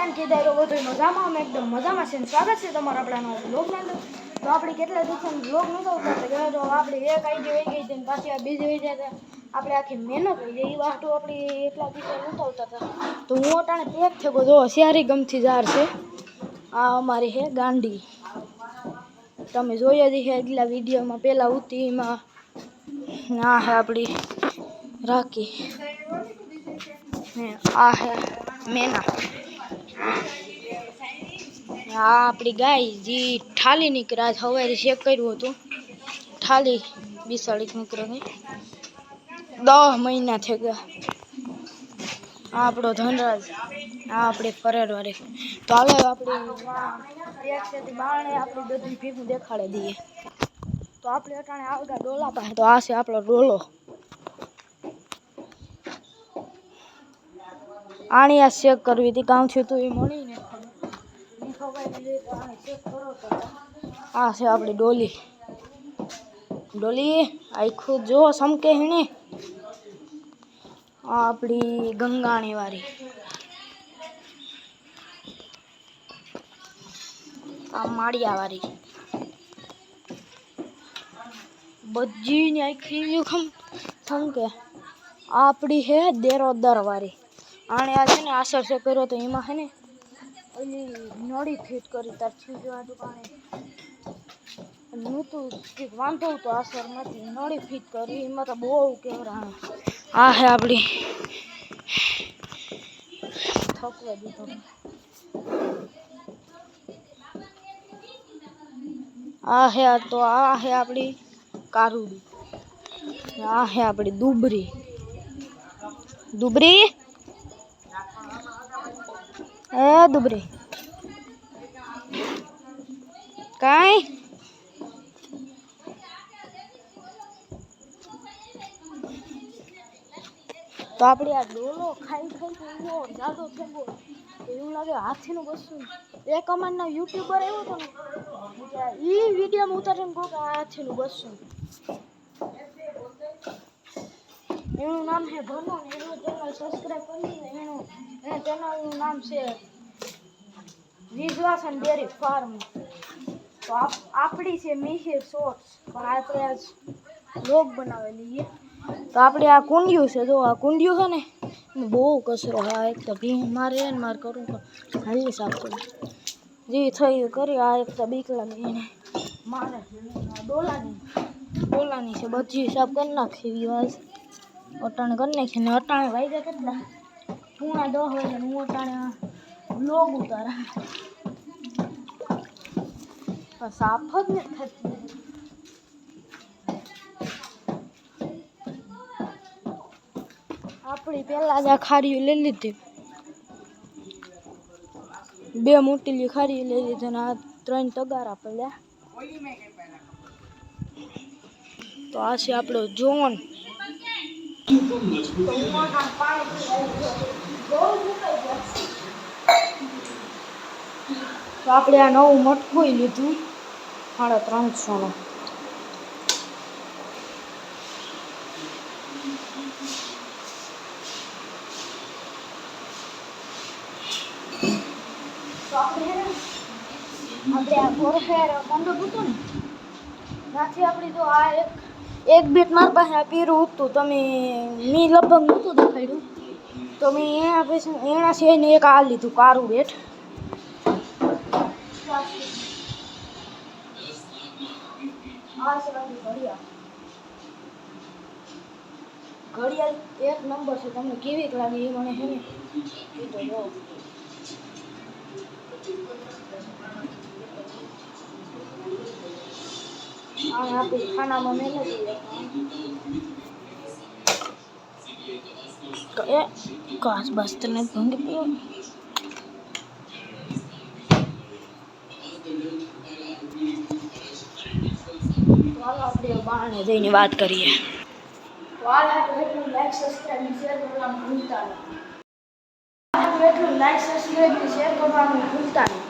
કેમ કીધા એ બધું મજામાં અમે એકદમ મજામાં છે. સ્વાગત છે તમારું આપણા નવા બ્લોગની અંદર. તો આપણે કેટલા દિવસથી બ્લોગ નહોતા ઉતારતા તો આપણે એક આઈડી વહી ગઈ હતી પાછી આ બીજી વહી જાય આપણે આખી મહેનત થઈ જાય એ વાટું આપણી એટલા દિવસો નહોતા ઉતારતા. તો હું અટાણે પેક થયો જો શિયારી ગમથી જાર છે આ અમારી હે ગાંડી. તમે જોઈ જ છે એટલા વિડીયોમાં પેલા ઉતી એમાં આ હે આપણી રાખી આ હે મેના આ આપણી ગાય જે ઠાલી નીકળ્યા સવારે ચેક કર્યું હતું ઠાલી બિસાડી નીકળે 10 મહિના થઈ ગયા. આ આપણો ધનરાજ આ આપણે ફરેરવાળી. તો હાલો આપણે બારણે આપણી બધી ભીગું દેખાડી દઈએ. તો આપણે અટાણે આવતા ડોલા પાસે. તો આ છે આપણો ડોલો. આણી આ ચેક કરવી હતી કામ થયું તું એ મળીને ચેક કરો તો આ છે આપણી ડોલી. ડોલી આખું જો સમકે હીને. આ આપણી ગંગાણી વાળી આ માળિયા વાળી બધી ને આખી સમકે. આપણી હે દેરોદર વાળી. આણે આ છે ને આસર છે કર્યો તો એમાં હે ને ઓલી નળી ફિટ કરી તાર છીજવાતું પાણી નહોતું વાંધો તો આસરમાંથી નળી ફિટ કરી એમાં તો બહુ કેવરા. આ હે આપણી થકવા દીધો. આ હે તો આ હે આપણી કારુડી. આ હે આપણી દુબરી. દુબરી એ દુબરી કાઈ તો આપણે આ ડોલો ખાઈ એવો જાદો થયો એવું લાગે હાથીનું બસું. એક અમારના યુટ્યુબર આવ્યો હતો ને એ વિડીયોમાં ઉતારીને કહું કે હાથીનું બસું. એનું નામ છે ભનો ને એનું ચેનલ સબસ્ક્રાઈબ કરી એનું ચેનલનું નામ છે વિશ્વાસન ડેરી ફાર્મ. તો આપણી છે મિહિર શોર્ટ્સ પણ આપણે આજ બ્લોગ બનાવેલી. તો આપણે આ કુંડિયું છે જો આ કુંડિયું છે ને બહુ કચરો. હા એક તો ભીમ મારે ને મારે કરવું પણ હાલી સાફ કરું જે થઈ કરી. આ એક તો બીક લાગે એને મારે ડોલાની છે બધી સાફ કરી નાખી આજ અટાણે કરી નાખી ને અટાણે વાગ્યા કેટલા 9:30 વાગે હું અટાણે બ્લોગ ઉતારા સાફ જ નથી થતી. આપણી પહેલા જ આ ખારીઓ લઈ લીધી 2 મોટી ખારીઓ લઈ લીધી અને આ 3 તગારા પડ્યા. તો આ છે આપણો જોન. તો આપણે આ નવું મટકું લીધું 350 નું. તો આપણે આ ઘોરફેર મંડપ હતું ને ત્યાંથી આપણે જો આ એક બેટ મારી પાસે આ પીરું ઉગતું તમે મેં લગભગ નહોતું દેખાડ્યું તો મેં એના છે ને એક આ લીધું કારું બેટ. આ છે ઘડિયાળ 1 નંબર છે. તમને કેવી લાગે એ મને છે ને કીધું જો. આપણી ખાનામાં મહેનત કાચ બસ તને ભંગી પીવો. ચાલો આપણે બારણે જઈને વાત કરીએ. તો આ એટલું લાઈક સબસ્ક્રાઈબ શેર કરવાનું ભૂલતા નહીં. એટલું લાઈક સબસ્ક્રાઈબ શેર કરવાનું ભૂલતા નહીં.